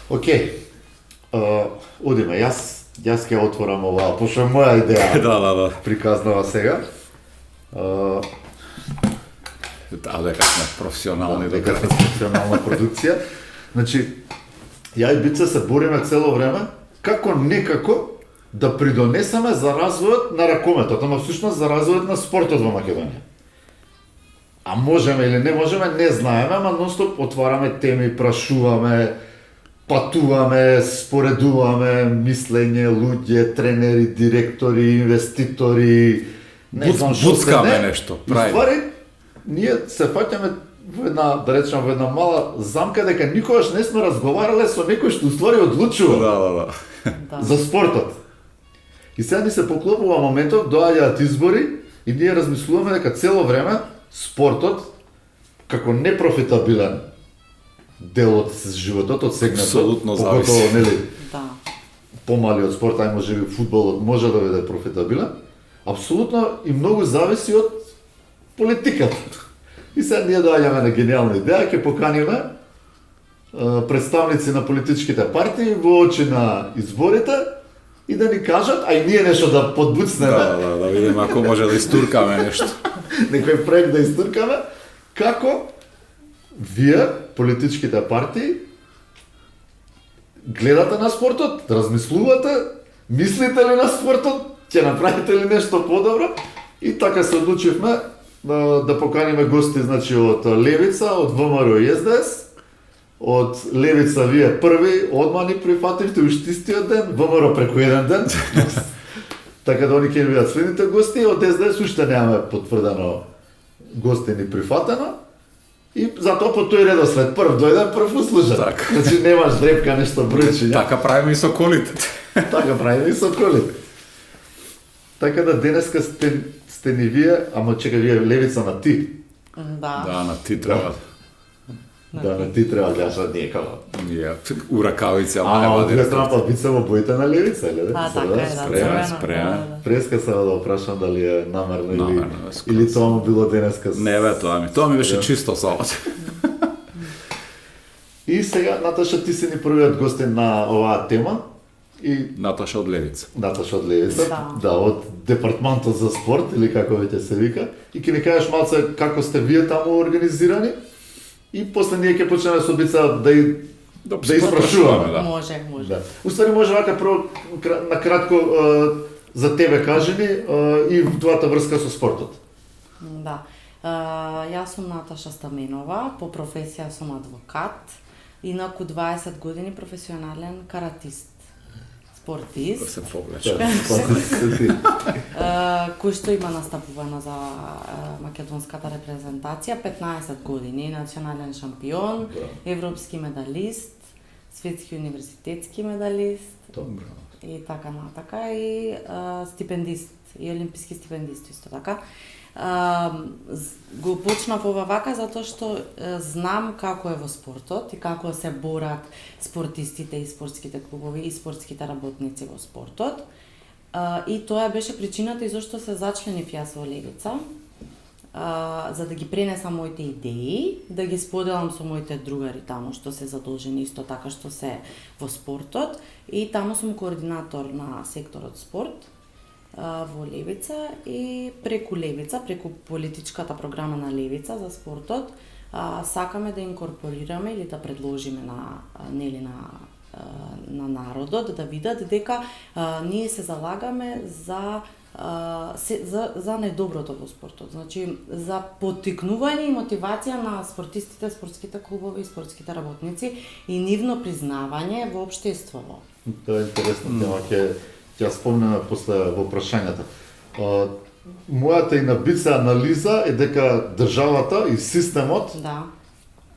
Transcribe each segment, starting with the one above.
Океј, одиме, јас ќе отворам ова, пошто е моја идеја. Да. Приказнава сега. Да, дека сме професионални, дека сме професионална продукција. Значи, ја и Бица се бориме цело време, како некако да придонесеме за развојот на ракометот, ама всушност за развојот на спортот во Македонија. А можеме или не можеме, не знаеме, ама нонстоп отвараме теми, прашуваме, патуваме, споредуваме мислење, луѓе, тренери, директори, инвеститори, не знам што се буцкаме не. нешто, И правилно. ствари, ние се фаќаме во една, да речеме, во една мала замка дека никогаш не сме разговарале со некој што уствари одлучува Да. Да. за спортот. И сега ни се поклопува моментов, доаѓаат избори и ние размислуваме дека цело време спортот како непрофитабилен дел од животот, од сегментот, Апсолутно поготово, зависи. нели, Да. помали од спорт, ај може би фудбалот може да биде профитабилен, апсолутно и многу зависи од политиката. И сега ние доаѓаме на гениална идеја, ќе поканиме представници на политичките партии во очи на изборите и да ни кажат, а и ние нешто да подбуцнеме, Да видиме ако може да истуркаме нешто. некој проект да истркаме, како вие, политичките партии, гледате на спортот, размислувате, мислите ли на спортот, ќе направите ли нешто подобро, и така се одлучивме да поканиме гости, значи, од Левица, од ВМРО и СДС. Од Левица вие први, одма ни прифативте уште истиот ден, ВМРО преку еден ден. Така да они ќе ни бидат следните гости, од СДС уште немаме потврдено гости ни прифатено. И затоа по тој редослед прв дојде, прв услужен. Така. Значи немаш дрепка, нешто бројчиња. Така правиме и со колите. Така правиме и со колите. Така да денеска сте ни вие, ама чека, вие Левица на ти. Да. Да, на ти треба. Да, на ти треба гледаш, ние како. Ние у ракавици, ама А, нема од друга да. страна, па бица во боите на Левица, или? А, така е, да, спремен, црвено, спремен. да. Преска се да опрашам дали е намерно Намерно, или тоа му било денеска. Не бе, тоа ми беше чисто сабота. И сега, Наташа, ти си ни првиот гостин на оваа тема. И Наташа од Левица. Наташа од Левица, Да. од департмантот за спорт, или како веќе се вика. И ќе ни кажеш малце како сте вие таму организирани. И после ние ќе почнеме со Бица да испрашуваме. Да. Може. Да. Уствари може вака прво на кратко за тебе кажи ни и твојата врска со спортот. Да. Јас сум Наташа Стаменова, по професија сум адвокат, инаку 20 години професионален каратист, Да спортист, се повлече. кој што има настапувано за македонската репрезентација, 15 години, национален шампион, европски медалист, светски универзитетски медалист Добро. и така натака, и стипендист, и олимписки стипендист исто така. Го почнав ова вака затоа што знам како е во спортот и како се борат спортистите и спортските клубови и спортските работници во спортот. И тоа беше причината и зашто се зачленив јас во Левица, за да ги пренесам моите идеи, да ги споделам со моите другари таму што се задолжени исто така што се во спортот, и таму сум координатор на секторот спорт во Левица, и преку Левица, преку политичката програма на Левица за спортот, сакаме да инкорпорираме или да предложиме на народот да видат дека ние се залагаме за најдоброто во спортот. Значи, за поттикнување и мотивација на спортистите, спортските клубови и спортските работници и нивно признавање во општеството. Тоа е интересна тема, ќе ја спомнеме после во прашањата. Мојата и на Бица анализа е дека државата и системот,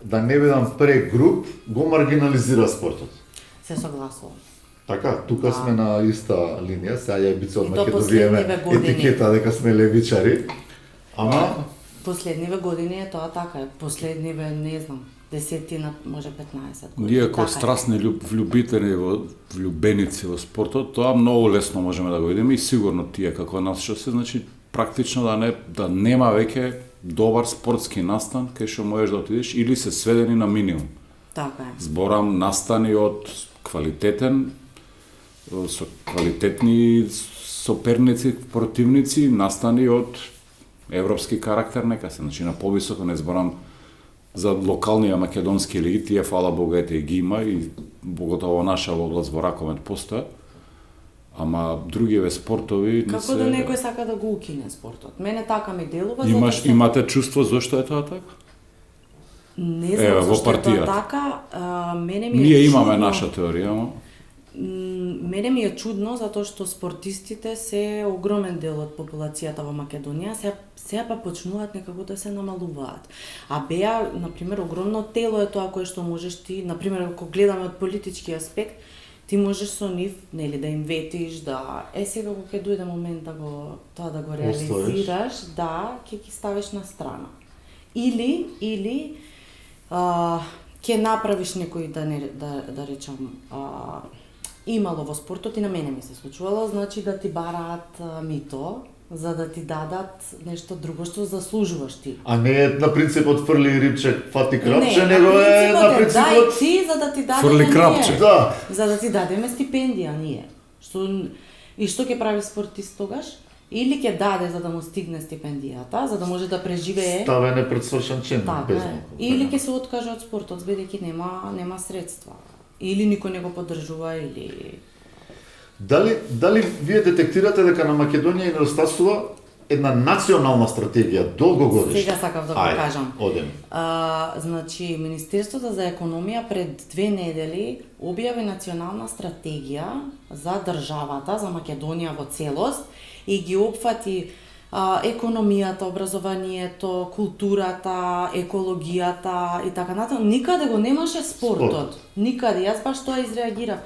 да не бидам прегруп, го маргинализира спортот. Се согласувам. Така, тука сме на иста линија, сега ја и Бица од И то Македонија последниве години. етикета дека сме левичари. Ама Последниве години е тоа така, последниве, не знам, 10, може 15 години. Ние како Така е. страстни влюбеници во спортот, тоа многу лесно можеме да го видиме и сигурно тие како нас што се, значи практично да нема веќе добар спортски настан кај што можеш да отидеш или се сведени на минимум. Така е. Зборам настани од квалитетен, со квалитетни соперници, противници, настани од европски карактер, нека се, значи на повисоко не зборам за локални македонски лиги, тие фала Бога ете ги има и поготово наша област во Раковет постојат. Ама другиве спортови не Како се... да некој сака да го укине спортот. Мене така ми делува, Имате чувство зошто е тоа така? Не знам во зашто е тоа партијата. така, мене ми е Ние имаме чудно. наша теорија, ама... Мене ми е чудно затоа што спортистите се огромен дел од популацијата во Македонија, сега па почнуваат некако да се намалуваат. А беа, например, огромно тело е тоа кое што можеш ти, например, ако гледаме од политички аспект, ти можеш со нив, нели, да им ветиш, да сега кога ќе дојде момент да го тоа да го реализираш, да, ќе ги ставиш на страна. Или ќе направиш некој да речам имало во спортот и на мене ми се случувало, значи да ти бараат мито за да ти дадат нешто друго што заслужуваш ти. А не е на принципот фрли рибче, фати крапче, Не, него е на дај принципот... ти за да ти дадеме Фрли ние. крапче. Да. За да ти дадеме стипендија ние. И што ќе прави спортист тогаш? Или ќе даде за да му стигне стипендијата, за да може да преживее. Ставене пред свршен чин. Така без е. малку. Или ќе се откаже од спортот, бидејќи нема средства. Или никој не го поддржува, или... Дали вие детектирате дека на Македонија и недостасува една национална стратегија, долгогодишна? Сега сакав да го Ајде, кажам. Одем. Значи, Министерството за економија пред 2 недели објави национална стратегија за државата, за Македонија во целост и ги опфати економијата, образованието, културата, екологијата и така натаму. Никаде го немаше спортот. Никаде. Јас баш тоа изреагирав.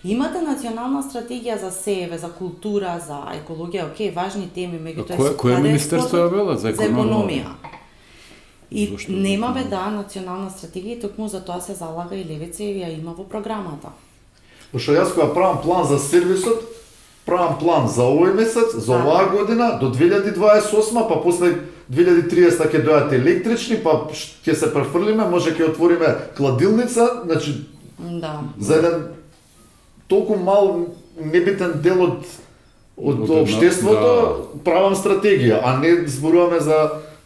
Имате национална стратегија за СЕВ, за култура, за екологија, окей, важни теми, меѓутоа Кој министерство е било за економија? И Зошто? немаме национална стратегија и токму за тоа се залага и Левица и ја има во програмата. Пошто јас кога правам план за сервисот, правам план за овој месец, за оваа година, до 2028, па после 2030 ќе дојат електрични, па ќе се префрлиме, може ќе отвориме кладилница, значи Да. за еден толку мал небитен дел од Од една- општеството правам стратегија, а не зборуваме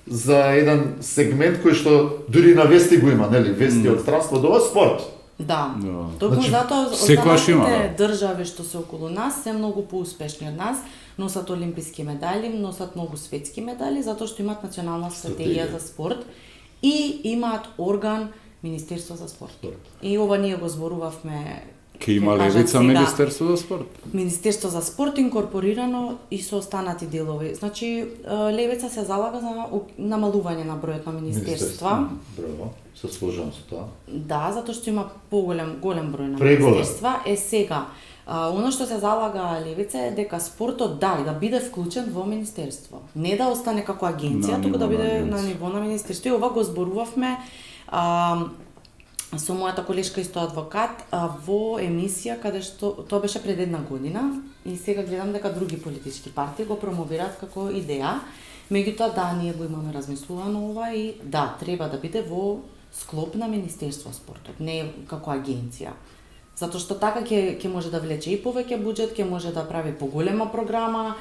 за еден сегмент кој што дури на вести го има, нели, вести од странство до спорт. Да. Да. Токму Значи, затоа секогаш има, останатите држави што се околу нас се многу поуспешни од нас, носат олимписки медали, носат многу светски медали затоа што имаат национална стратегија Стратегија. за спорт и имаат орган Министерство за спорт. И ова ние го зборувавме. Ке има ќе кажам Левица сега, Министерство за спорт? Министерство за спорт инкорпорирано и со останати делови. Значи, Левица се залага за намалување на бројот на министерства. Браво, се сложам со тоа. Да, затоа што има голем број на Преголем. министерства. Сега, оно што се залага Левица е дека спортот да биде вклучен во министерство. Не да остане како агенција, На туку да ниво на биде на агенција. ниво на министерство. И ова го зборувавме со мојата колешка исто адвокат во емисија каде што тоа беше пред 1 година и сега гледам дека други политички партии го промовираат како идеја. Меѓутоа да, ние го имаме размислувано ова и да, треба да биде во склоп на Министерство спортот, не како агенција. Затоа што така ќе може да влече и повеќе буџет, ќе може да прави поголема програма,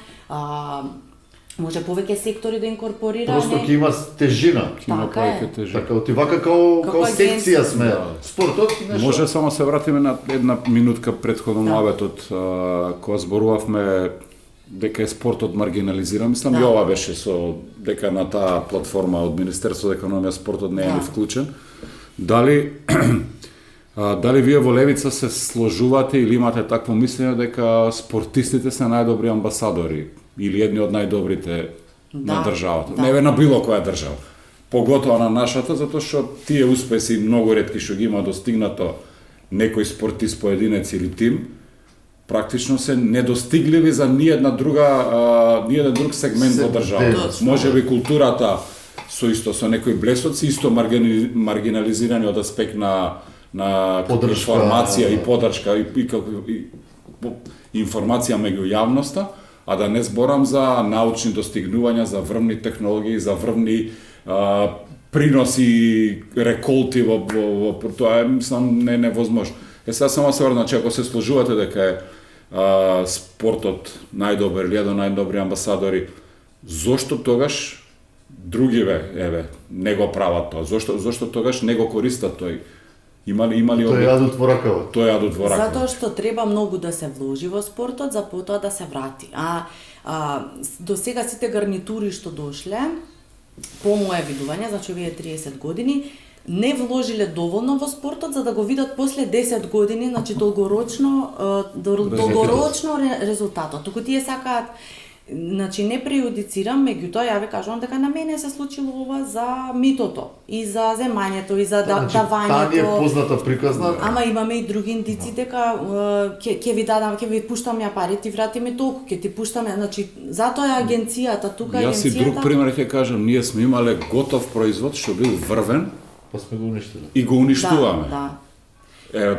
може повеќе сектори да инкорпорира. Просто ќе има тежина. Има Така е. повеќе тежина. Така, отивака као секција агенција. сме. Да. Спортот нешто. Може само се вратиме на една минутка предходно Да. муабетот, кога зборувавме дека е спортот маргинализиран. Мислам, Да. и ова беше со дека на таа платформа од Министерство за економија спортот не е Да. ни вклучен. Дали дали вие во Левица се сложувате или имате такво мислење дека спортистите се најдобри амбасадори или едни од најдобрите на Да. државата? Да. Не на било која држава. Поготоа на нашата, затоа што тие успеси многу ретки што ги има достигнато некој спортист поединец или тим, практично се недостигливи за ниеден друг сегмент во државата. Точно. Може би културата со некои блесоци исто маргинализирани од аспект на Поддршка. информација и поддршка и информација меѓу јавноста, а да не зборам за научни достигнувања, за врвни технологии, за врвни приноси реколти во тоа е, мислам, невозможно. Сега само се врна, ако се сложувате дека е спортот најдобар или еден најдобри амбасадори, зошто тогаш другиве не го прават тоа? Зошто тогаш не го користат тој? Има ли Тој јадот во ракава. Тој јадот во ракава. Затоа што треба многу да се вложи во спортот, за потоа да се врати. До сега сите гарнитури што дошле, по мое видување, значи овие 30 години, не вложиле доволно во спортот за да го видат после 10 години, значи долгорочно резултатот. Туку тие сакаат, значи не преюдицирам, меѓутоа ја ви кажувам дека на мене се случило ова за митото и за земањето и за давањето. Таа е позната приказна. Ама имаме и други индици дека ќе ви дадам, ќе ви пуштам ја пари, ти врати ми толку, ќе ти пуштаме, значи затоа е агенцијата тука. Јас и друг пример ќе кажам, ние сме имале готов производ што бил врвен, Па сме го уништиле. и го уништуваме. Да.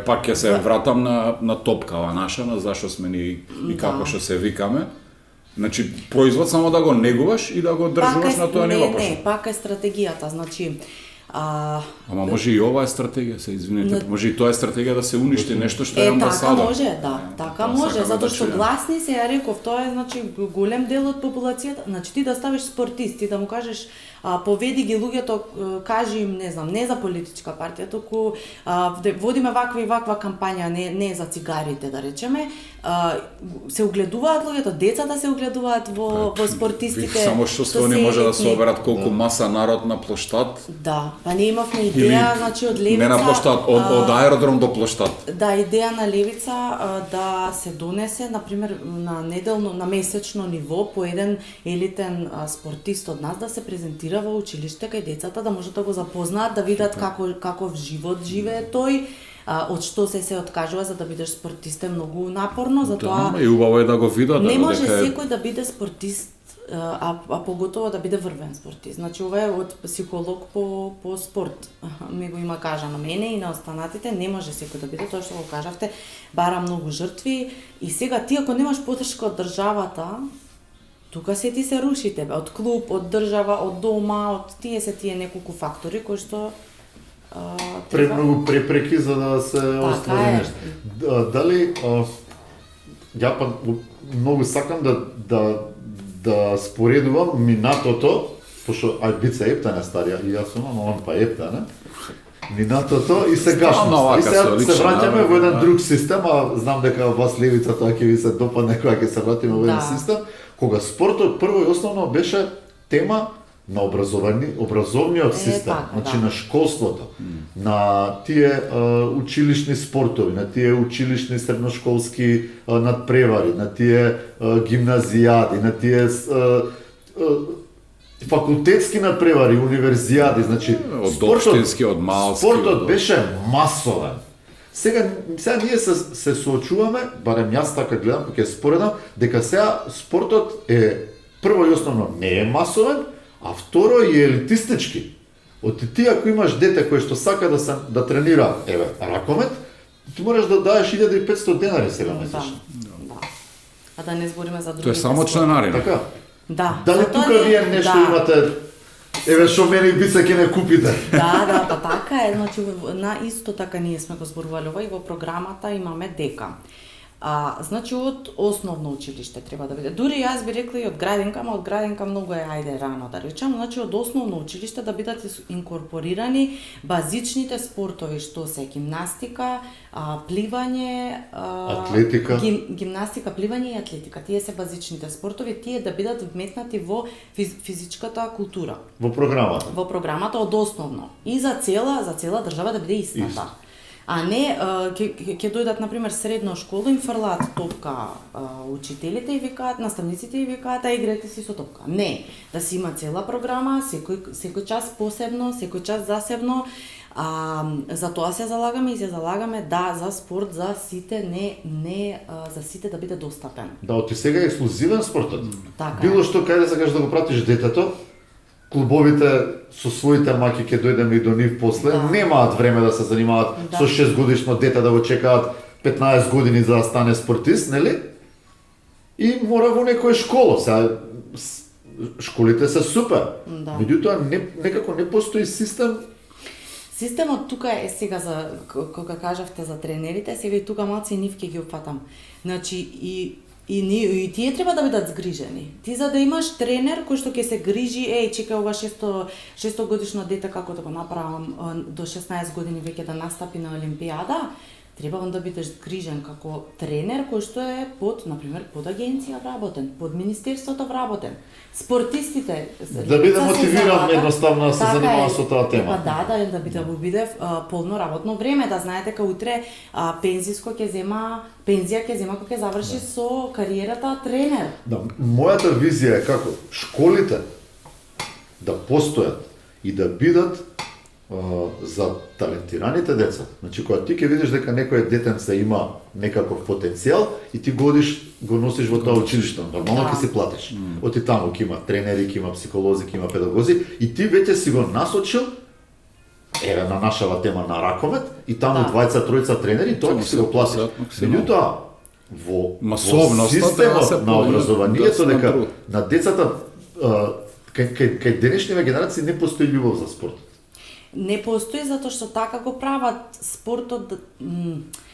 Пак ќе се вратам на топкава наша, на зашо сме ни и како што се викаме. Значи, производ само да го негуваш и да го држуваш на тоа ниво. Не, пак е стратегијата, значи Ама може и ова е стратегија, се извинете. Може и тоа е стратегија да се уништи нешто што е амбасада. Така може, да, така може, затоа што гласни се, ја реков, тоа е значи голем дел од популацијата. Значи ти да ставиш спортисти, да му кажеш поведи ги луѓето, кажи им, не знам, не за политичка партија, туку водиме ваква и ваква кампања, не за цигарите, да речеме. Се огледуваат луѓето, децата се огледуваат во спортистите. Само што не може да се оберат колку маса народ на плоштад. Да, па ние имавме идеја, значи од Левица. Не на плоштад, од аеродром до плоштад. Да, идеја на Левица да се донесе, например, на неделно, на месечно ниво по еден елитен спортист од нас да се презентира во училиште кај децата, да можат да го запознаат, да видат каков живот живее тој, од што се откажува за да бидеш спортист е многу напорно, затоа и убаво е да го видат. Не може секој да биде спортист, а поготово да биде врвен спортист. Значи ова е од психолог по спорт. Ми го има кажа на мене и на останатите, не може секој да биде, тоа што го кажавте, бара многу жртви и сега ти ако немаш подршка од државата, тука се ти се руши тебе, од клуб, од држава, од дома, од тие неколку фактори кои што Премногу препреки за да се оствари нешто. Дали ја па многу сакам да споредувам минатото, пошто Бица ептане старија и јас сум, но он па ептане. Минатото и сегашното. И сега се враќаме во еден друг систем, а знам дека вас Левица тоа ќе ви се допадне кога ќе се вратиме во еден систем, кога спортот прво и основно беше тема на образовниот систем, значи на школството, на тие училишни спортови, на тие училишни средношколски надпревари, на тие гимназијади, на тие факултетски надпревари, универзијади, значи од општински, од малски. Спортот беше масовен. Сега ние се соочуваме, барем јас така гледам, кога ќе споредам, дека сега спортот е прво и основно не е масовен, а второ и елитистички. Од ти ако имаш дете кое што сака да тренира, ракомет, ти мораш да даеш 1500 денари сега месечно. Да. А да не збориме за другите. Тоа е само членарина. Така? Да. Дали тука вие нешто имате? Што мене и Бица ќе не купите. Да, па така е, значи на исто така ние сме го зборувале ова и во програмата имаме дека. Значи од основно училиште треба да биде. Дури јас би рекла и од градинка, ама од градинка многу е рано да речам, значи од основно училиште да бидат инкорпорирани базичните спортови што се гимнастика, пливање, атлетика. Гимнастика, пливање и атлетика. Тие се базичните спортови, тие да бидат вметнати во физичката култура. Во програмата. Во програмата од основно. И за цела држава да биде истата. А не, ќе дојдат, например, средно школа, им фрлаат топка учителите и викаат, наставниците и викаат, играте си со топка. Не, да си има цела програма, секој час посебно, секој час засебно, за тоа се залагаме и се залагаме за спорт за сите, не за сите да биде достапен. Да, оти сега е ексклузивен спортот. Така Било што каде сакаш да го пратиш детето, клубовите со своите маки ќе дојдеме и до нив после, немаат време да се занимаваат со 6 годишно дете да го чекаат 15 години за да стане спортист, нели? И мора во некоја школа. Сега школите се супер. Да. Меѓутоа некако не постои систем. Системот тука е сега за кога кажавте за тренерите, сега и тука малци нив ќе ги опфатам. Значи и тие треба да бидат згрижени. Ти за да имаш тренер кој што ќе се грижи, чекај ова 600 годишно дете како да го направам до 16 години веќе да настапи на олимпијада, треба он да бидеш згрижен како тренер кој што е под, например, под агенција вработен, под министерството вработен. Спортистите Да биде лица се мотивиран залагаат, едноставно да се така занимава е. со таа тема. Да биде полно работно време, да знаете дека утре пензија ќе зема кога ќе заврши со кариерата тренер. Да, мојата визија е како школите да постојат и да бидат за талентираните деца. Значи, кога ти ќе видиш дека некој детенце има некаков потенцијал и ти го носиш во тоа училиште, нормално ќе си платиш. Оти таму ќе има тренери, ќе има психолози, ќе има педагози и ти веќе си го насочил на нашава тема на ракомет и таму двајца, тројца тренери, тоа ќе си го платиш. Меѓутоа, во системот на образованието дека на децата кај денешниве генерации не постои љубов за спорт. Не постои затоа што така го прават спортот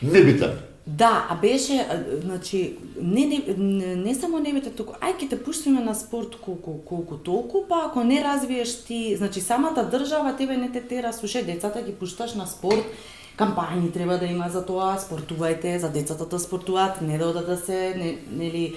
Небитен. Да, а беше, значи, не само небитен, туку, ќе те пуштиме на спорт колку толку, па ако не развиеш ти, значи самата држава тебе не те тера, слушај, децата ги пушташ на спорт, кампањи треба да има за тоа, спортувајте, за децата да спортуваат, не да одат да се, нели,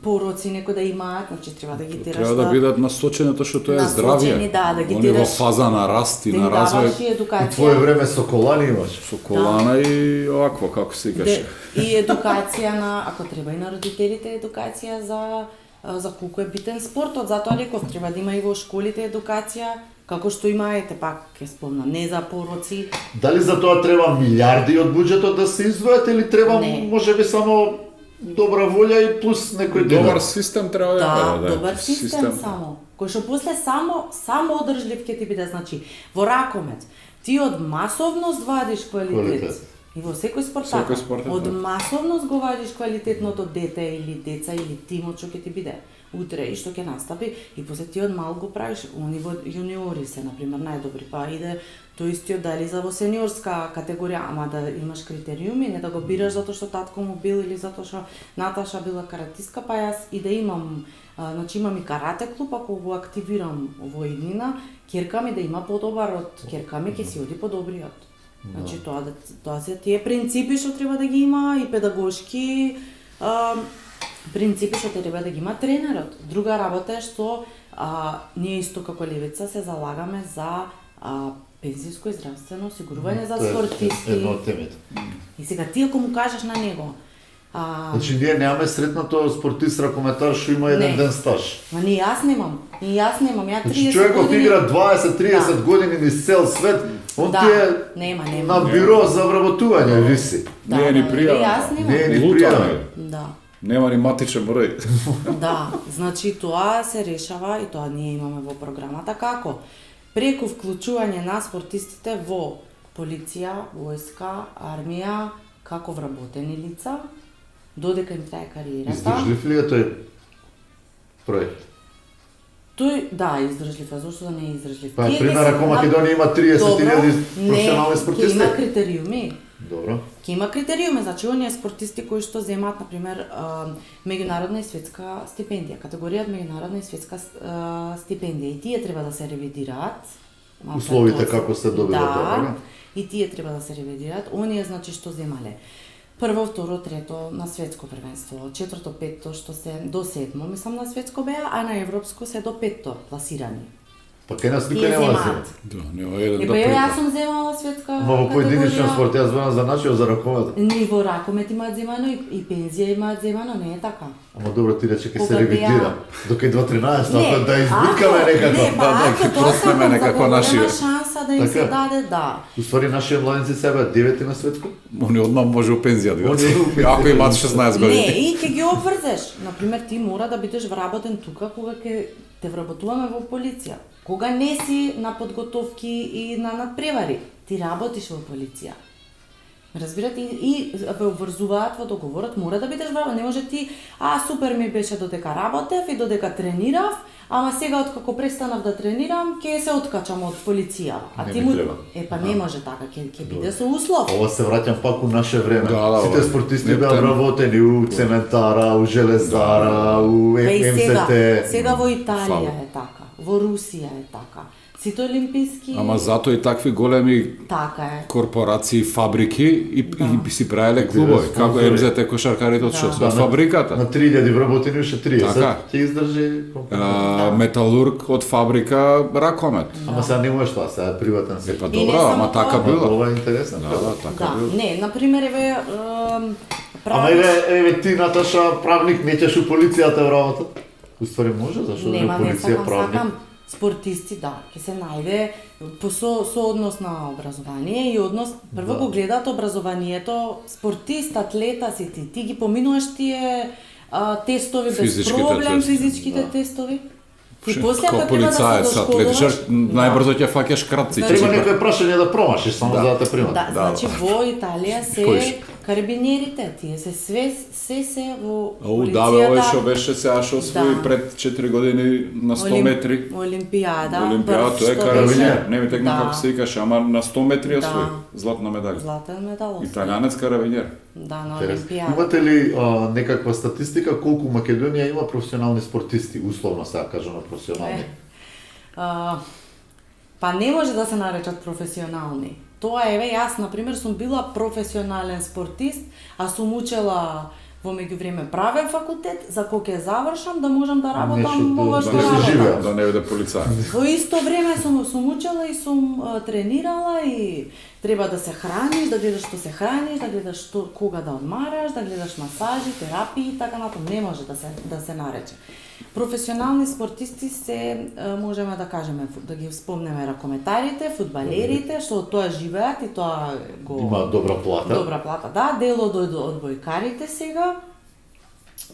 пороци некој да имаат, значи треба да ги тераш Треба да бидат насочени тоа што тоа е здравје. Да ги Они во тераш. фаза на раст и Да на им даваш и развој. И едукација. твое време со колани имаш. Со колана и овакво, како се каже. И едукација на, ако треба и на родителите, едукација за колку е битен спортот. Затоа реков, треба да има и во школите едукација, како што има, пак ќе спомнам, не за пороци. Дали за тоа треба милиарди од буџетот да се издвојат или треба Не. можеби само добра волја и плюс некој Добар денар? систем треба Да, добар систем само. Кој што после само одржлив ќе ти биде, значи, во ракомет, ти од масовност вадиш квалитет. И во секој спорт така. Од масовност го вадиш квалитетното дете или деца или тимот што ќе ти биде утре и што ќе настапи и после ти од мал го правиш. Они во јуниори се, например, најдобри, па иде тој истиот дали за во сениорска категорија, ама да имаш критериуми, не да го бираш затоа што татко му бил или затоа што Наташа била каратистка, па јас и да имам, значи имам и карате клуб, ако го активирам во иднина, ќерка ми да има подобар од ќерка ми ќе си оди подобриот. Значи тоа се тие принципи што треба да ги има и педагошки принципи што треба да ги има тренерот. Друга работа е што ние исто како левица се залагаме за пензиско и здравствено осигурување за спортисти. Едно од темите. И сега ти ако му кажеш на него, Значи ние немаме сретнато спортист ракометар што има еден ден стаж. Ма ни јас немам. Ја 30 Значи човекот години. игра 20-30 години низ цел свет, он ти е нема. на биро за вработување виси. Не е ни пријава. Јас немам. Не е ни Лутаме. пријава. Да. Нема ни матичен број. Да, значи тоа се решава и тоа ние имаме во програмата како преку вклучување на спортистите во полиција, војска, армија, како вработени лица, додека им трае кариерата. Издржлив ли е тој проект? Тој, да, издржлив е, зашто да не е издржлив? Па, пример, ако Македонија има 30.000 професионални спортисти? Ќе има критериуми. Добро. Ќе има критериуми, значи оние спортисти кои што земаат, например, меѓународна и светска стипендија, категорија меѓународна и светска стипендија, и тие треба да се ревидираат. Условите како се добива тоа, да, и тие треба да се ревидираат. Оние, значи, што земале прво, второ, трето на светско првенство, четврто, петто, што се до седмо, мислам на светско беа, а на европско се до петто пласирани. Па кај нас никој Тие нема земаат. земат. Да, нема еден Е, до па јас пета. сум земала светска Ма во поединечен категорија. спорт, јас зборам за начинот за ракомет. Ни во ракомет имаат земано и пензија имаат земано, не е така. Ама добро ти рече ќе се Кога ревидира. Докај 2-13, Не, ако да избуткаме ако- некако. Не, па Да, ако ги тоа проснеме сакам, некако за да наши- има шанса да им се Така. даде, да. Уствари нашите младенци себе 9 на светско. Они одмам може у пензија да Они у пензија. Ако имаат 16 Не, години. и ќе ги обврзеш. Например, ти мора да бидеш вработен тука кога ќе те вработуваме во полиција. Кога не си на подготовки и на надпревари, ти работиш во полиција. Разбирате, и ве обврзуваат во договорот, мора да бидеш браво, не може ти, супер ми беше додека работев и додека тренирав, ама сега откако престанав да тренирам, ќе се откачам од полиција. А Не ти ми му треба. не може така, ќе биде со услов. Ова се враќам пак у наше време. Да, Сите ова. спортисти Не, беа тем- вработени у цементара, у железара, у Па и МЗТ. сега во Италија Фала. е така, во Русија е така. Сите олимписки Ама затоа и такви големи така е. корпорации, фабрики и си правеле клубови. Како спонзори. МЗТ кошаркарите од што? Да. Од фабриката. На 3000 вработени уште 30. Така. Ќе издржи. Металург од фабрика ракомет. Ама сега не можеш тоа, сега е приватен Е сектор. па И не добро, само ама така тоа. било. Ова е интересно. Да, така Да, било. не, например, еве Ама правиш... еве ти, Наташа, правник, не ќеш у полицијата работа? Уствари може, зашто да Нема, не полиција сакам, правник? сакам спортисти, да, ќе се најде со однос на образование и однос, прво Да. го гледаат образованието, спортист, атлета си ти ги поминуваш тие тестови без Физичките проблем, тестови, физичките да. тестови. И после Као ако треба да се полицаец, атлетичар, дошколуваш, најбрзо ќе фаќаш кратци. Значи- Треба Треба некој прашање да промашиш, само Да. за да те примат. Да, значи во Италија Кој се што? карабинерите, тие се се во Оу, да, бе, овој што полицијата. беше сега што освои Да. пред 4 години на 100 метри. Олимпијада. Олимпијада, прв тој е што карабинер. беше- Не ми текна Да. како се викаше, ама на 100 метри освои Да. златна медалја. Златен медал. освои. Италијанец карабинер. Да, на Интересно. Олимпијада. Имате ли некаква статистика колку Македонија има професионални спортисти, условно сега кажано професионални? Па не може да се наречат професионални. Тоа еве, јас, например, сум била професионален спортист, а сум учела во меѓувреме правен факултет, за кој ќе завршам да можам да работам Нешто ова да што се работам. живее. Да не биде полицаец. Во исто време сум учела и сум тренирала и треба да се храниш, да гледаш што се храниш, да гледаш што кога да одмараш, да гледаш масажи, терапии и така натаму. Не може да се нарече. Професионални спортисти се можеме да кажеме да ги спомнеме ракометарите, фудбалерите, што од тоа живеат и тоа го Има добра плата. Добра плата, да, дел од одбојкарите сега.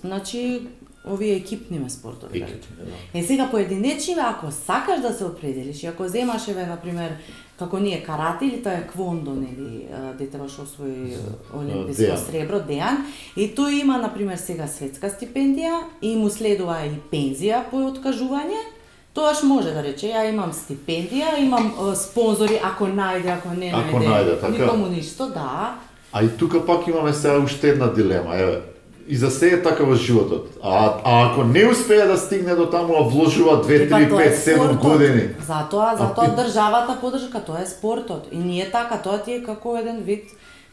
Значи, овие екипниве спортови. да речеме. Екипни, да. Сега поединечниве, ако сакаш да се определиш, и ако земаш еве например како ние карате или таеквондо, нели, дете баш освои олимписко Дејан. сребро, Дејан, и тој има например сега светска стипендија и му следува и пензија по откажување. Тоаш може да рече, ја имам стипендија, имам спонзори ако најде, ако не најде. Ако најде, така? Никому ништо, да. А и тука пак имаме сега уште една дилема, еве. И за се е така во животот. А ако не успее да стигне до таму, а вложува 2, Епа, 3, тоа 5, е 7 спортот. години. Затоа А, државата поддршка, тоа е спортот. И ние така, тоа ти е како еден вид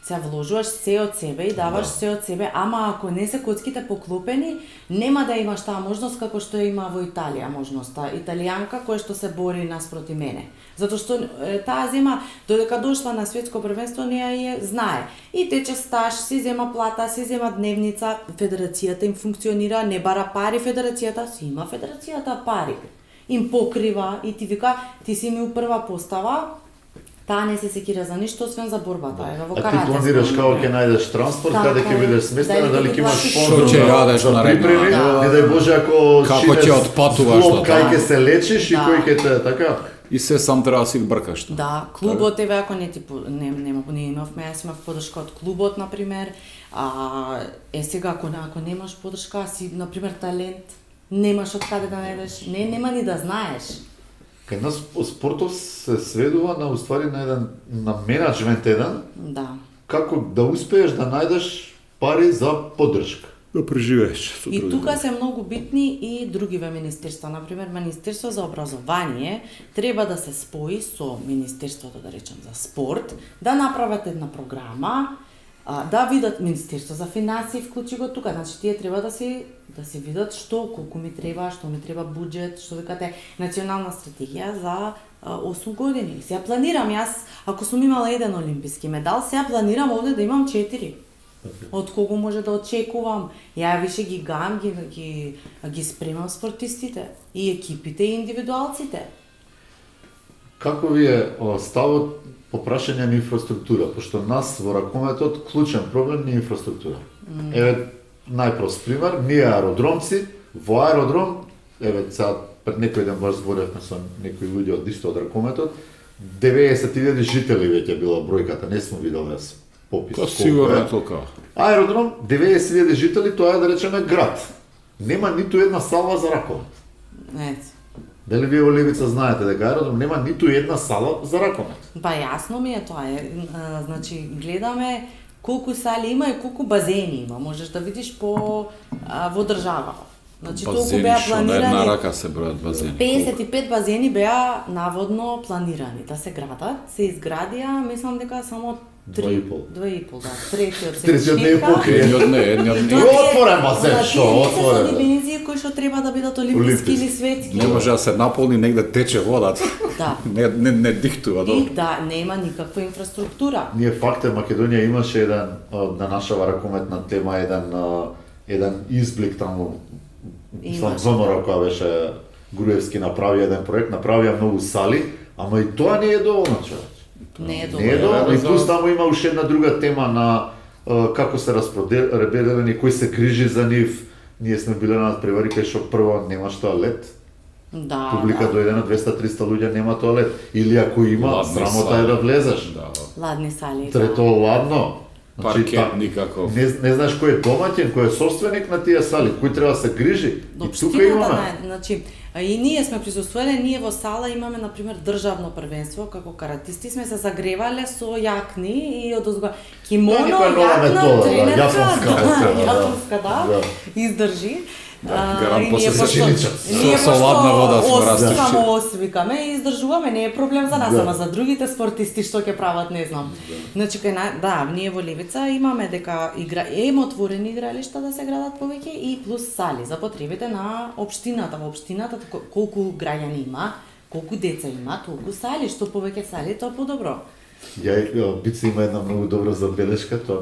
се вложуваш се од себе и даваш Да. се од себе, ама ако не се коцките поклопени, нема да имаш таа можност како што има во Италија можноста. Италијанка која што се бори наспроти мене. Затоа што таа зема, додека дошла на светско првенство, неа ја знае. И тече стаж, си зема плата, си зема дневница, федерацијата им функционира, не бара пари федерацијата, си има федерацијата пари. Им покрива и ти вика, ти си ми у прва постава, таа не се секира за ништо, освен за борбата. Еве во А ти карате. планираш како ќе најдеш транспорт, Така каде ќе е. бидеш сместена, Дали дали ќе ќе имаш платиш спонзор Што ќе јадеш за наредно, припреми, да. не дај Боже ако Како шинеш ќе отпатуваш зглоб, до кај таму. ќе се лечиш и Да. кој ќе те така. И се сам треба да си бркаш. Да, клубот еве ако не ти не имавме, јас имав поддршка од клубот на пример. Сега ако немаш поддршка, си на пример талент, немаш од каде да најдеш, нема ни да знаеш. Кај нас спортот се сведува на уствари на еден на менаџмент еден, Да. како да успееш да најдеш пари за поддршка. Да преживееш со И други. тука се многу битни и другиве министерства. Например, Министерство за образование треба да се спои со Министерството, да речем, за спорт, да направат една програма, да видат Министерство за финансии вклучи го тука. Значи тие треба да си видат што колку ми треба, што ми треба буџет, што викате национална стратегија за 8 години. Сега планирам јас, ако сум имала еден олимписки медал, сега планирам овде да имам 4. Од кого може да очекувам? Ја више ги гам, ги спремам спортистите и екипите и индивидуалците. Како ви е ставот по прашање на инфраструктура, пошто нас во ракометот клучен проблем ни инфраструктура. Еве најпрост пример, ние аеродромци, во аеродром, еве сега пред некој ден баш зборевме со некои луѓе од исто од ракометот, 90.000 жители веќе била бројката, не сум видел јас. попис. Тоа колку сигурно е. е толкова. Аеродром 90.000 жители, тоа е да речеме град. Нема ниту една сала за ракомет. Ето. Дали вие во Левица знаете дека аеродром нема ниту една сала за ракомет? Па јасно ми е тоа. Значи, гледаме колку сали има и колку базени има. Можеш да видиш во држава. Значи, толку Базени, беа што на една планирани. рака се бројат базени. 55 базени беа наводно планирани да се градат. Се изградија, мислам дека само 2,5. 2,5, да. Третиот се Третиот не е чека. покриен. Едниот не, едниот И не. тоа тие- Отворен базен, да, шо, тие не се отворен. за димензии кои што треба да бидат олимписки Олимписки. или светски. Не може да се наполни негде тече водата. Да. Не диктува И добро. да, нема никаква инфраструктура. Ние факт е Македонија имаше еден на нашава ракометна тема еден изблик таму. Мислам Имаше. Зомора која беше Груевски направи еден проект, направија многу сали, ама и тоа не е доволно, човече. Не е Не е добро. доволно. И за- плюс таму има уште една друга тема на како се распределени, кој се грижи за нив. Ние сме биле на превари кај што прво немаш тоалет. Да, Публика да. дојде на 200-300 луѓе, нема тоалет. Или ако има, Ладни срамота сали. е да влезеш. Да. Ладни сали. Трето, ладно. Паркет никаков. Не знаеш кој е домаќин, кој е собственик на тие сали, кој треба да се грижи. И тука Општината имаме. на, значи, и ние сме присуствувале, ние во сала имаме на пример државно првенство, како каратисти сме се загревале со јакни и одозго кимоно, Тоа никоја нова јакна, метода, да, тренерка, јапонска, да. јапонска, да, Да. издржи. гарант И после ние се пошто- чиничат. ние Со ладна вода сме растиши. само освикаме и издржуваме, не е проблем за нас, Да. ама за другите спортисти што ќе прават, не знам. Значи, ние во Левица имаме дека има отворени игралишта да се градат повеќе и плюс сали за потребите на општината. Во општината колку граѓани има, колку деца има, толку сали, што повеќе сали, тоа подобро. Бица има една многу добра забелешка, тоа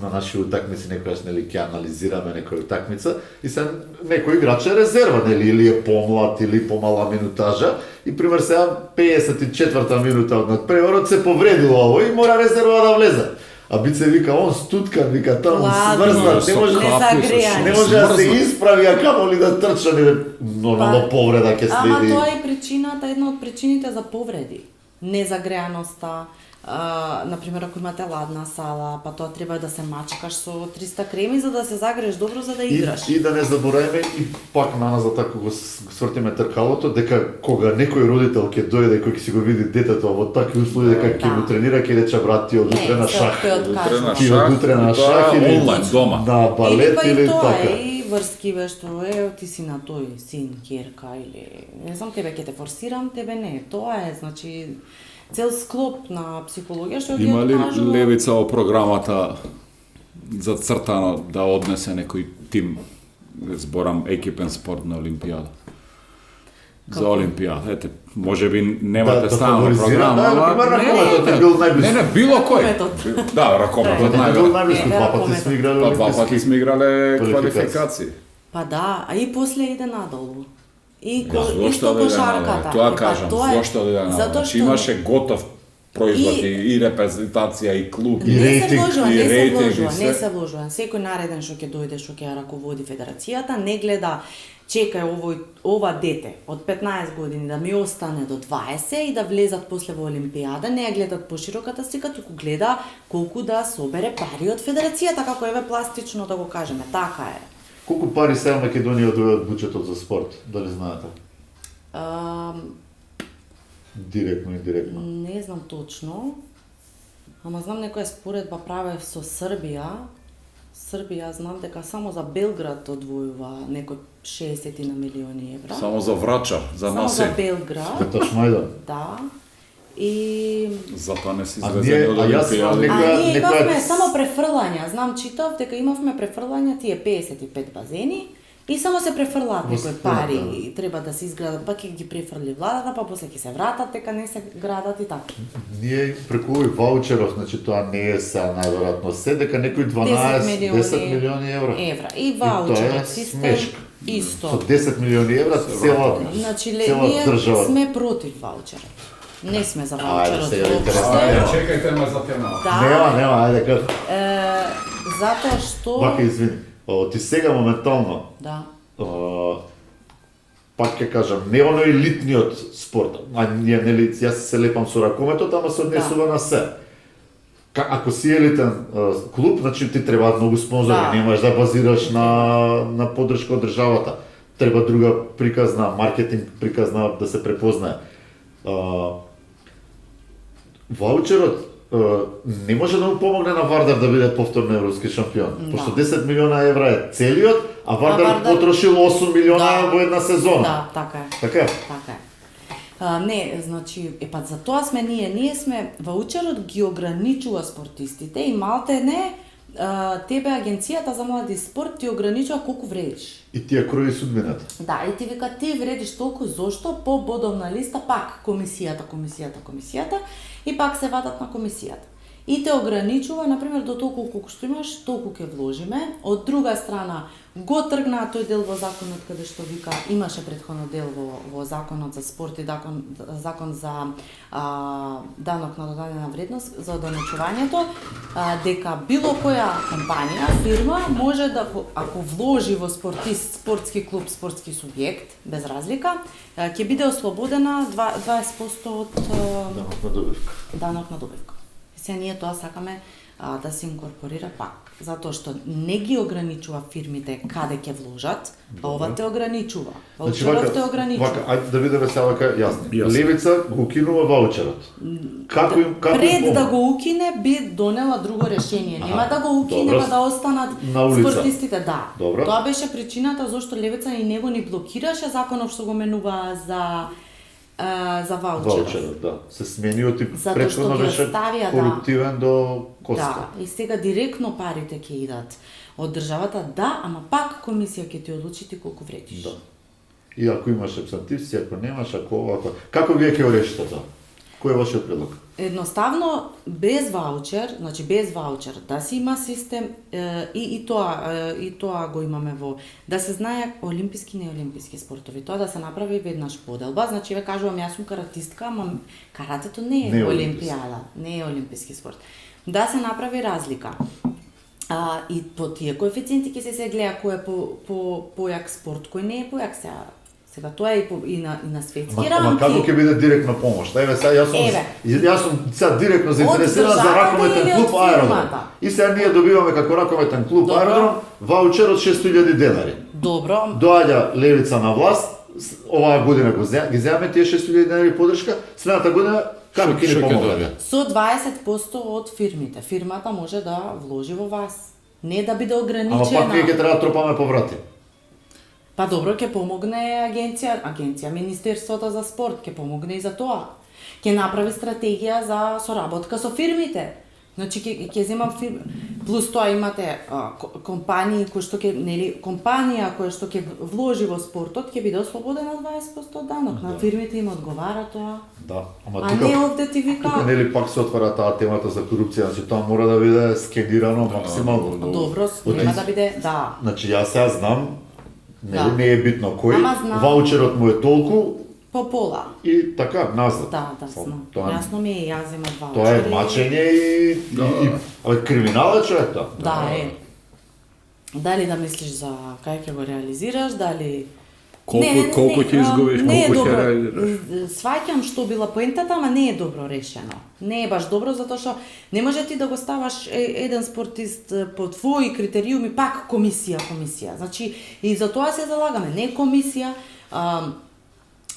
на наши утакмици некојаш нели ќе анализираме некоја утакмица и се некој играч е резерва, нели, или е помлад или помала минутажа и пример сега 54-та минута од надпреварот се повредило ово и мора резерва да влезе. А Бице вика он стуткан, вика таму Ладно. смрзнат, не може Не загрејан. не може да се исправи, а камо ли да трча, нормално повреда ќе Ама следи. тоа е причината, една од причините за повреди. Незагреаноста, например, ако имате ладна сала, па тоа треба да се мачкаш со 300 креми за да се загрееш добро за да играш. И да не забораваме и пак на нас за така го свртиме тркалото, дека кога некој родител ќе дојде кој ќе си го види детето во такви услови дека ќе Да. го тренира, ќе рече брат ти од утре на се шах. ќе Утре на откажува. Ти од утре на и тоа шах или онлайн, дома. на балет па и или тоа така. и врски што ти си на тој син, ќерка или не знам, тебе ќе те форсирам, тебе не. Тоа е, значи, цел склоп на психологија што ги Има ли откажува. Левица во програмата зацртано да однесе некој тим, зборам екипен спорт на Олимпијада? За Како? Олимпијада. Ете, може би немате Да стана фаворизира, програма, да, ама- например, Не, ракометот не, е бил најблиску. Не, не, било кој. Ракометот. Да, ракометот Тоа е бил најблиску. најблиску, Не, два пати ракометот. сме играле Па два пати олимписки. сме играле Квалификации. квалификации. Па да, а и после иде надолу. И Да, зошто исто да иде кошарката. надолу? Тоа Па кажам, тоа е- зошто да иде надолу? Затоа Значи што имаше готов производ И- и репрезентација и клуб. И не се рейтинг, вложува, и не се рейтинг, и вложува, се. не се вложува. Секој нареден што ќе дојде, што ќе ја раководи федерацијата, не гледа чекај ова дете од 15 години да ми остане до 20 и да влезат после во Олимпијада, не ја гледат пошироката слика, туку гледа колку да собере пари од федерацијата, како еве пластично да го кажеме, така е. Колку пари сега Македонија одвојува од буџетот за спорт, дали знаете? Директно и индиректно. Не знам точно, ама знам некоја споредба праве со Србија. Србија знам дека само за Белград одвојува некој 60 на милиони евра. Само за врача, за Само нас за е. Белград, Беташ Мајдан. да. И Затоа не се А извезени ние- од а јас имам Олимпијада. некоја- ние имавме некоја- само префрлања. Знам, читав дека имавме префрлања тие 55 базени и само се префрлаат Во некои спорт, пари да. и треба да се изградат, па ќе ги префрли владата, па после ќе се вратат, дека не се градат и така. Ние преку овој ваучеров, значи тоа не е сега најверојатно се, дека некои 10 10 милиони евра. Евра. И И тоа ваучерот е систем смешка. исто. Со 10 милиони евра цела Значи, цела ние држава. сме против ваучерот. Не сме за Ајде, ваучерот сега воопште. интересно. Чекајте ме за тема. Да, Нема, ајде кажи. затоа што... Вака извини. Ти сега моментално Да. пак ќе кажам, не оној елитниот спорт, а ние нели јас се лепам со ракометот, ама се однесува на се. Ако си елитен клуб, значи ти требаат многу спонзори, Да. не можеш да базираш на поддршка од државата. Треба друга приказна, маркетинг приказна да се препознае. Ваучерот не може да му помогне на Вардар да биде повторно европски шампион. Да. Пошто 10 милиона евра е целиот, а Вардар Вардар- потрошил 8 милиона Да. во една сезона. Да, така е. Така е. Така е. Не, значи, за тоа сме ние сме, ваучерот ги ограничува спортистите и малте не, тебе агенцијата за млади спорт ти ограничува колку вредиш. И тие крои судбината. Да, и ти вика ти вредиш толку, зошто по бодовна листа пак комисијата и пак се вадат на комисијата. И те ограничува, например, до толку колку што имаш, толку ќе вложиме. Од друга страна, го тргнаа тој дел во законот каде што вика имаше претходно дел во законот за спорт и закон за данок на додадена вредност за одоночувањето, дека било која компанија, фирма може да ако вложи во спортист, спортски клуб, спортски субјект без разлика, ќе биде ослободена 20% од Данок на добивка. данок на добивка. Се ние тоа сакаме да се инкорпорира пак, затоа што не ги ограничува фирмите каде ќе вложат, а ова те ограничува. Ваучеров те ограничува. Вака, ајде да бидеме сега вака јасни. Јасно. Левица го укинува ваучерот. Како им Пред да помогна? го укине би донела друго решение. Нема да го укине, добро. па да останат На улица. спортистите, да. Добро. Тоа беше причината зашто Левица и него ни блокираше законов што го менува за ваучерот. Ваучерот, да. Се смениот и Затоа претходно што ги беше оставија, да. коруптивен до коста. Да, и сега директно парите ќе идат од државата, да, ама пак комисија ќе ти одлучи ти колку вредиш. Да. И ако имаш абсентивци, ако немаш, ако ова, како вие ќе го решите тоа? Кој е вашиот предлог? Едноставно без ваучер, значи без ваучер, да си има систем и тоа го имаме да се знае олимписки и неолимписки спортови. Тоа да се направи веднаш поделба, значи ве кажувам јас сум каратистка, ама каратето не е Не е олимпијада, не е олимписки спорт. Да се направи разлика. И по тие коефициенти ќе се гледа кој е појак спорт, кој не е појак сега тоа е и на светски Ама рамки. како ќе биде директна помош? Еве сега јас сум сега директно заинтересиран за државата ракометен или од клуб Аеродром. фирмата? И сега ние добиваме како ракометен клуб Добро. Аеродром ваучер од 6.000 денари. Добро, Доаѓа Левица на власт, оваа година ги земаме тие 6.000 денари поддршка, следната година како ќе Што ни ќе помогне? добие? со 20% од фирмите. Фирмата може да вложи во вас. Не да биде Ама ограничена. пак ние ќе треба да тропаме поврати. Па добро, ќе помогне агенција Министерството за спорт, ќе помогне и за тоа. Ќе направи стратегија за соработка со фирмите. Значи ќе земам фирми. Плюс тоа имате компании кои што ќе компанија која што ќе вложи во спортот ќе биде ослободена од 20% од данок. На фирмите им одговара тоа. Да, ама А не овде ти вика. тука нели пак се отвара таа темата за корупција, значи тоа мора да биде скенирано максимално. Добро, нема да биде, да. Значи јас сега знам, нели Да. не е битно кој, Ама знам. ваучерот му е толку По пола. и така назад. Да, Со- знам. Тоа, Јасно ми е, јас имам два тоа е очери. мачење и абе криминал е човек тоа. Да, е. Дали да мислиш за кај ќе го реализираш, дали Колку ќе изгубиш, не е колку ќе добро. реализираш. Сваќам што била поентата, ама не е добро решено. Не е баш добро затоа што не може ти да го ставаш еден спортист по твои критериуми пак комисија. Значи и за тоа се залагаме, не комисија.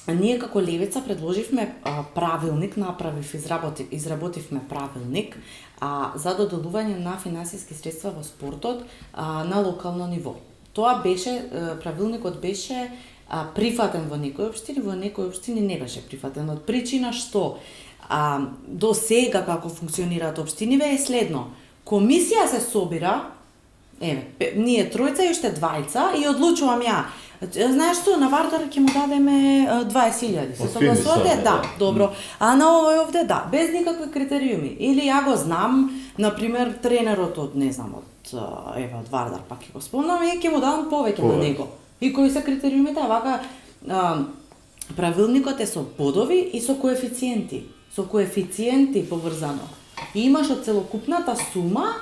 Ние како Левица предложивме правилник, изработивме правилник за доделување на финансиски средства во спортот на локално ниво. Тоа беше, правилникот беше прифатен во некои општини не беше прифатен од причина што до сега како функционираат општиниве е следно. Комисија се собира, ние тројца и уште двајца и одлучувам ја. Знаеш што, на Вардар ќе му дадеме 20.000. Се Од согласувате? фини Да, добро. А на овој овде да, без никакви критериуми. Или ја го знам, например, тренерот од, не знам, од Вардар, пак ќе го спомнам, и ќе му дадам повеќе на него. И кои се критериумите, вака правилникот е со бодови и со коефициенти поврзано. И имаш од целокупната сума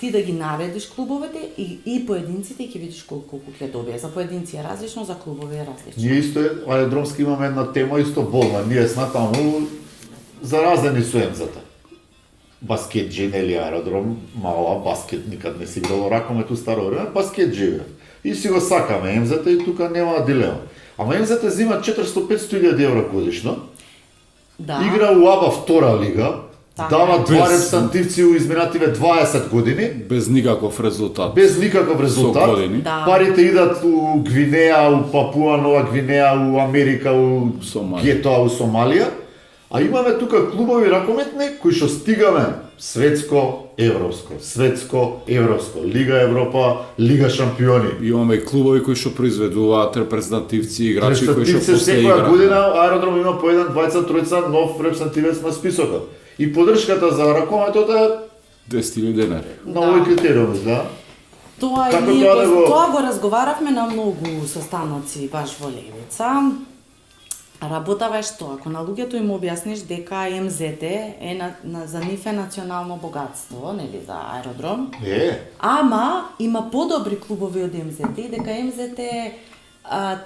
ти да ги наредиш клубовете и поединците и ќе видиш колку ќе добие. За поединци е различно, за клубови е различно. Ние исто аеродромски имаме една тема исто болна. Ние сме таму заразени со емзата. баскетџи, нели аеродром, мала баскет, никад не си играло ракомет у старо време, баскетџи играв. И си го сакаме МЗ-та и тука нема дилема. Ама МЗ-та зима 400-500 евра годишно, Да. игра у АБА втора лига, Така дава е. два Без- репрезентативци у изминативе 20 години, Без никаков резултат. без никаков резултат. Со години. Да. Парите идат у Гвинеја, у Папуа Нова Гвинеја, у Америка, у Сомалија. Гетоа, у Сомалија. А имаме тука клубови ракометни кои што стигаме светско, европско, светско, европско, Лига Европа, Лига шампиони. Имаме и клубови кои што произведуваат репрезентативци, играчи кои што Репрезентативци после секоја играат. година аеродром има по еден, двајца, тројца нов репрезентативец на списокот. И поддршката за ракометот е 10.000 денари. на овој критериум, да? Тоа Како и ние тоа да го- тоа го разговаравме на многу состаноци баш во Левица. Работава е што, ако на луѓето им објасниш дека МЗТ е за нив е национално богатство, нели, за аеродром, ама има подобри клубови од МЗТ и дека МЗТ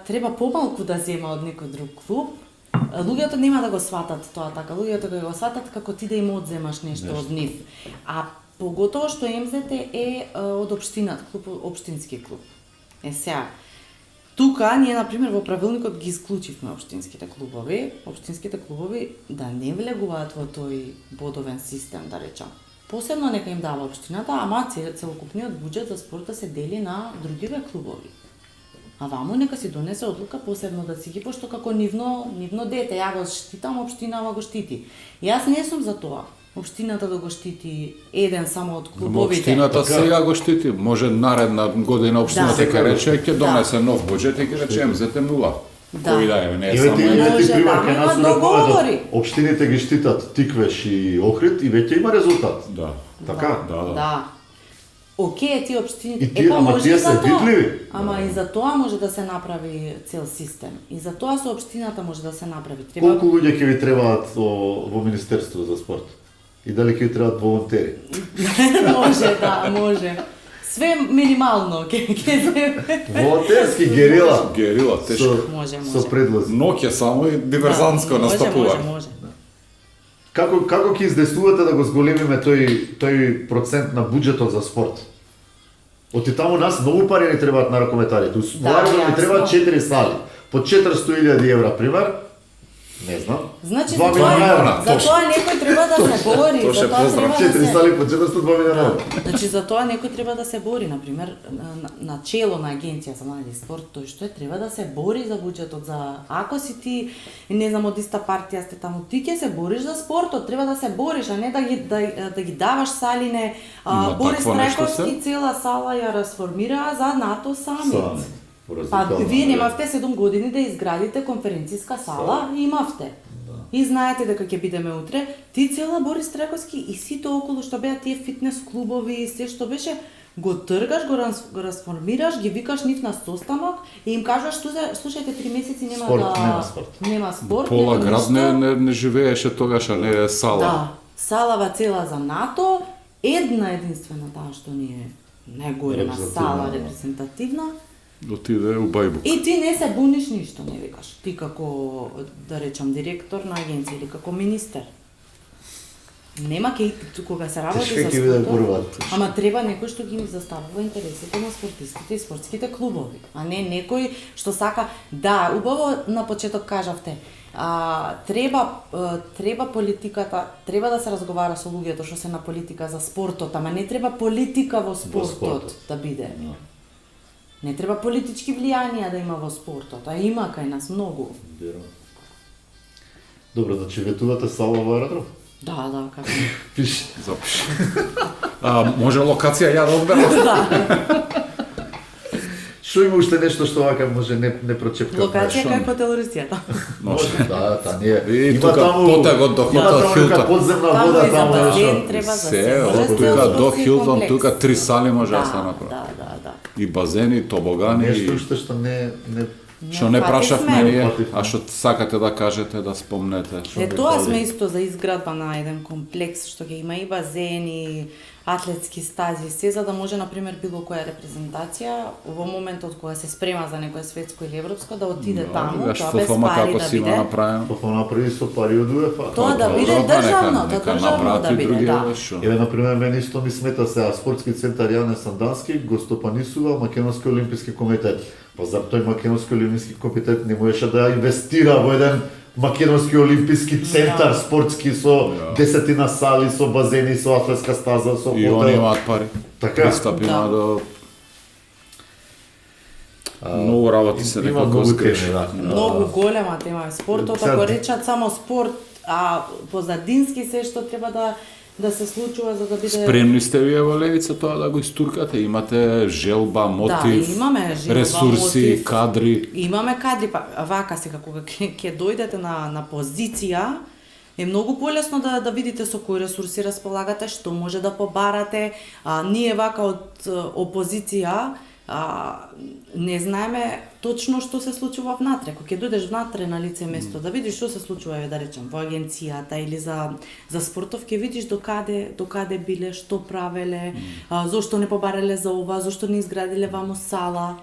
треба помалку да зема од некој друг клуб, луѓето нема да го сватат тоа така, луѓето ќе го сватат како ти да им одземаш нешто од нив. А поготово што МЗТ е од општината, клуб, општински клуб. Е сега, тука ние на пример во правилникот ги исклучивме општинските клубови. Општинските клубови да не влегуваат во тој бодовен систем, да речам. Посебно нека им дава општината, ама целокупниот буџет за спорт да се дели на другиве клубови. А ваму нека си донесе одлука посебно да си ги, пошто како нивно дете, ја го штитам, општинава го штити. Јас не сум за тоа. Општината да го штити еден само од клубовите. Општината сега го штити, може наредна година општината Да. ќе рече ќе Да. донесе нов буџет и ќе рече МЗТ нула. Да. Кој да е, не е Еве само ти еден. имате Може, пример да, кај има нас у договори. ракометот. Општините ги штитат Тиквеш и Охрид и веќе има резултат. Да. Така? Да. Да. Океј, тие општините, И тие- ама може тие и се за тоа. видливи. Ама и за тоа може да се направи цел систем. И за тоа со општината може да се направи. Треба Колку луѓе ќе ви требаат во Министерство за спорт? И дали ќе ви требаат волонтери? може, да, може. Све минимално ќе се Волонтерски герила. Герила, тешко. Може. Со предлози. Ноќе само и диверзантско настапува. Може. Како ќе издействувате да го зголемиме тој процент на буџетот за спорт? Оти таму нас многу пари ни требаат на ракометарите. Во аеродром ни јасно. требаат 4 сали. По 400.000 евра, пример. Не знам. Значи, 2 за милиона евра. тоа, за тоа некој треба да се бори, Тоше, за тоа поздрав. треба да 4 се... сали по 402 милиона евра. Значи за тоа некој треба да се бори, на пример, на чело на агенција за млади спорт, тој што е треба да се бори за буџетот, за ако си ти не знам од иста партија сте таму, ти ќе се бориш за спортот, треба да се бориш, а не да ги даваш салине. Има Борис такво нешто се? Трековски цела сала ја расформира за НАТО самит. Самит. Па вие немавте 7 години да изградите конференцијска сала, имавте. И знаете дека ќе бидеме утре, ти цела Борис Трековски и сите околу што беа тие фитнес клубови и се што беше, го тргаш, го расформираш, ги викаш нив на состанок и им кажаш слушајте 3 месеци нема Спорт, да нема спорт. Нема спорт, Пола нема град ништо. не живееше тогаш, а не е сала. Да, салава цела за НАТО, една единствена таа што ни е најголема сала репрезентативна. Отиде у Бајбук. И ти не се буниш ништо, не викаш. Ти како, да речам, директор на агенција или како министер. Нема кога се работи Тешко за ќе биде спортот, борбата. ама треба некој што ги заставува интересите на спортистите и спортските клубови, а не некој што сака, да, убаво на почеток кажавте, треба политиката, треба да се разговара со луѓето што се на политика за спортот, ама не треба политика во спортот, спортот. да биде. Не треба политички влијанија да има во спортот, а има кај нас многу. Добро, значи ветувате сала во аеродром? Да, како. Пише. Запиши. Може локација ја да одберам? Да. Што има уште нешто што вака може не прочепкам? Локација шо кај не? хотел Русијата. Може, да, та не е. И Има тука таму- потегот до има хотел таму Хилтон. нека подземна Таму вода, и за таму базен нешто. треба за Се, се. Може од цел тука до спортски Хилтон, комплекс. тука 3 сали може да се Да, направи. да. И базени, тобогани, Нешто и уште што не што не прашавме ние, Фативме. а што сакате да кажете, да спомнете. Е, тоа сме исто за изградба на еден комплекс што ќе има и базени, атлетски стази се, за да може, например, било која репрезентација во моментот кога се спрема за некое светско или европско, да отиде таму, Видаш тоа без ФФМ пари како да си има биде. направено. Тоа направи со пари од УЕФА. Тоа да биде државно, да државно да биде, да. Еве, например, мене исто ми смета сега спортски центар Јане Сандански го стопанисува Македонски олимписки комитет. Па зар тој Македонски олимписки комитет не можеше да инвестира во еден Македонски олимписки центар спортски со десетина сали, со базени, со атлетска стаза, со И они имаат пари. Така. Пристап има до... Многу работи се Има некако многу сгреши. теми, да. Многу голема тема е спортот, Сега- ако речат само спорт, а позадински се што треба да се случува за да биде... Спремни сте вие во Левица тоа да го истуркате? Имате желба, мотив, Да, имаме желба, ресурси, мотив. кадри. Имаме кадри, па вака сега кога ќе дојдете на позиција, е многу полесно да видите со кои ресурси располагате, што може да побарате. Ние вака од опозиција не знаеме точно што се случува внатре. Кога ќе дојдеш внатре на лице место, да видиш што се случува, да речем, во агенцијата или за спортов, ќе видиш до каде биле, што правеле, зошто не побарале за ова, зошто не изградиле ваму сала.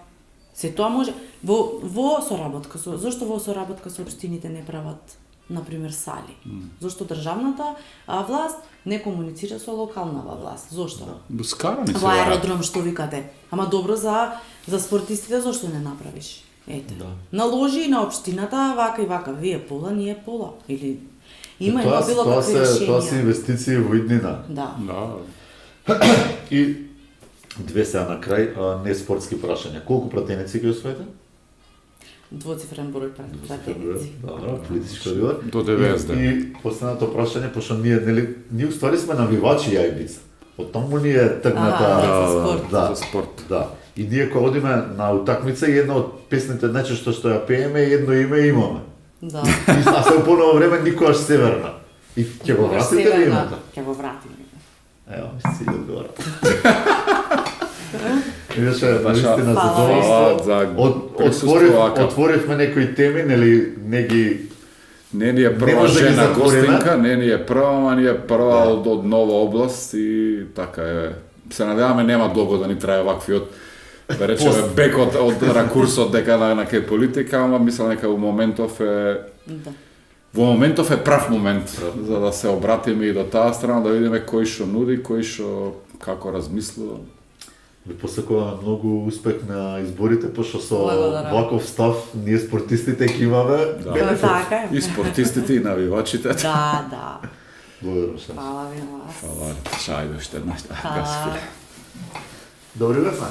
Се тоа може во соработка зошто во соработка со општините не прават например сали. Зошто државната власт не комуницира со локалната власт? Зошто? Скарани се Во вара. аеродром што викате. Ама добро за спортистите зошто не направиш? Ете. Наложи и на општината вака и вака, вие пола, ние пола или има било какви решенија. Тоа се инвестиции во иднина. Да. Да. И две сега на крај, не спортски прашања. Колку пратеници ги освоите? Двоцифрен број пратеници. Добро, политичко одговор. До 90. И последното прашање, пошто ние уствари сме навивачи јајбица. Од таму ни е тргната... за спорт. Да, За спорт. Да. И ние кога одиме на утакмица, и една од песните нечесто што ја пееме, едно име имаме. Да. А се упорно време никогаш северна. И ќе го вратите ли името? Ќе го вратиме. Ево, ми си одговора. Беше Баша, наистина фала задоволство. за Отворивме некои теми, нели, не ги... Не ни е Не прва може да ги жена затвориме. гостинка, не ни е прва, ама ни е прва од нова област и така е. Се надеваме нема долго да ни трае ваквиот да речеме бек од ракурсот дека на кај политика, ама мислам дека во моментов е Да. во моментов е прав момент за да се обратиме и до таа страна, да видиме кој што нуди, кој што како размислува. Ви посакуваме многу успех на изборите, пошто со Благодарам. ваков став ние спортистите ќе имаме Да. бенефит. Така е. И спортистите и навивачите. Да. Благодарам се. Фала ви на вас. Фала, чај уште една. Фала. Добри вечер.